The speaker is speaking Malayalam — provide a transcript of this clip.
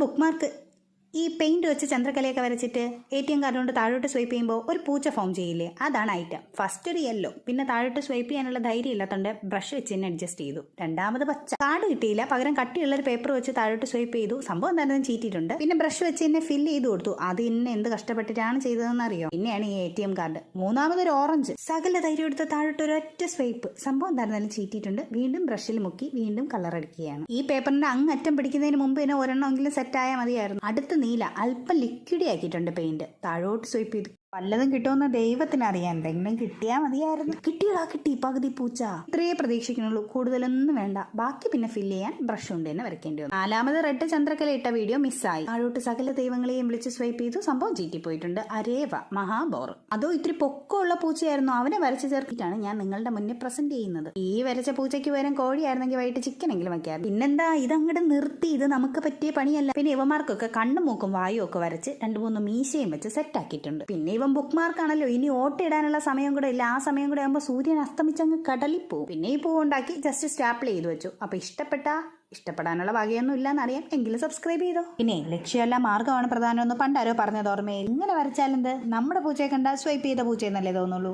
ബുക്ക് മാർക്ക് ഈ പെയിന്റ് വെച്ച് ചന്ദ്രക്കലയൊക്കെ വരച്ചിട്ട് ATM കാർഡ് കൊണ്ട് താഴോട്ട് സ്വൈപ്പ് ചെയ്യുമ്പോൾ ഒരു പൂച്ച ഫോം ചെയ്യില്ലേ, അതാണ് ഐറ്റം. ഫസ്റ്റ് ഒരു യെല്ലോ, പിന്നെ താഴോട്ട് സ്വൈപ്പ് ചെയ്യാനുള്ള ധൈര്യം ഇല്ലാത്തതുകൊണ്ട് ബ്രഷ് വെച്ച് തന്നെ അഡ്ജസ്റ്റ് ചെയ്തു. രണ്ടാമത് പച്ച. കാർഡ് കിട്ടിയില്ല, പകരം കട്ടിയുള്ളൊരു പേപ്പർ വെച്ച് താഴോട്ട് സ്വൈപ്പ് ചെയ്തു. സംഭവം എന്തായാലും ചീറ്റിട്ടുണ്ട്. പിന്നെ ബ്രഷ് വെച്ച് തന്നെ ഫില്ല് ചെയ്ത് കൊടുത്തു. അത് ഇന്നെ എന്ത് കഷ്ടപ്പെട്ടിട്ടാണ് ചെയ്തതെന്ന് അറിയോ. പിന്നെയാണ് ഈ ATM കാർഡ്. മൂന്നാമതൊരു ഓറഞ്ച്. സകല ധൈര്യം എടുത്ത് താഴോട്ട് ഒരൊറ്റ സ്വൈപ്പ്. സംഭവം എന്തായിരുന്നാലും ചീറ്റിട്ടുണ്ട്. വീണ്ടും ബ്രഷിൽ മുക്കി വീണ്ടും കളർ അടിക്കുകയാണ്. ഈ പേപ്പറിന്റെ അങ്ങറ്റം പിടിക്കുന്നതിന് മുമ്പ് തന്നെ ഒരെണ്ണമെങ്കിലും സെറ്റായാൽ മതിയായിരുന്നു. അടുത്ത നീല, അല്പം ലിക്വിഡി ആക്കിയിട്ടുണ്ട് പെയിന്റ്. താഴോട്ട് സ്വൈപ്പ് ചെയ്ത് വല്ലതും കിട്ടുമെന്ന് ദൈവത്തിന് അറിയാൻ. എന്തെങ്കിലും കിട്ടിയാൽ മതിയായിരുന്നു. കിട്ടി പകുതി പൂച്ച. ഇത്രയേ പ്രതീക്ഷിക്കുന്നുള്ളൂ, കൂടുതലൊന്നും വേണ്ട. ബാക്കി പിന്നെ ഫില്ല് ചെയ്യാൻ ബ്രഷ് കൊണ്ട് തന്നെ വരയ്ക്കേണ്ടി വന്നു. നാലാമത് റെഡ് ചന്ദ്രക്കല ഇട്ട വീഡിയോ മിസ്സായി. താഴോട്ട് സകല ദൈവങ്ങളെയും വിളിച്ച് സ്വൈപ്പ് ചെയ്തു. സംഭവം ചീറ്റിപ്പോയിട്ടുണ്ട്. അരേവ മഹാബോർ. അതോ ഇത്തിരി പൊക്കമുള്ള പൂച്ചയായിരുന്നു. അവനെ വരച്ച് ചേർത്തിട്ടാണ് ഞാൻ നിങ്ങളുടെ മുന്നിൽ പ്രസന്റ് ചെയ്യുന്നത്. ഈ വരച്ച പൂച്ചയ്ക്ക് പകരം കോഴിയായിരുന്നെങ്കിൽ വൈകിട്ട് ചിക്കനെങ്കിലും വയ്ക്കാറ്. പിന്നെന്താ, ഇതങ്ങോട്ട് നിർത്തി. ഇത് നമുക്ക് പറ്റിയ പണിയല്ല. പിന്നെ ഇവമാർക്കൊക്കെ കണ്ണും മൂക്കും വായും ഒക്കെ വരച്ച് 2-3 മീശയും വെച്ച് സെറ്റ് ആക്കിയിട്ടുണ്ട്. പിന്നെ ഇവൻ ബുക്ക് മാർക്കാണല്ലോ, ഇനി ഓട്ടിടാനുള്ള സമയം കൂടെ ഇല്ല. ആ സമയം കൂടെ ആകുമ്പോൾ സൂര്യൻ അസ്തമിച്ചങ്ങ് കടലിൽ പോവും. പിന്നെ ഈ പൂവുണ്ടാക്കി ജസ്റ്റ് സ്റ്റാപ്പിൾ ചെയ്ത് വെച്ചു. അപ്പൊ ഇഷ്ടപ്പെടാനുള്ള വകയൊന്നും ഇല്ലാന്നറിയാം, എങ്കിലും സബ്സ്ക്രൈബ് ചെയ്തോ. പിന്നെ ലക്ഷ്യമല്ല മാർഗമാണ് പ്രധാനമെന്ന് പണ്ടാരോ പറഞ്ഞത് ഓർമ്മയിൽ. ഇങ്ങനെ വരച്ചാലെന്ത്, നമ്മുടെ പൂച്ചയെ കണ്ടാൽ സ്വൈപ്പ് ചെയ്ത പൂച്ചയെന്നല്ലേ തോന്നുള്ളൂ.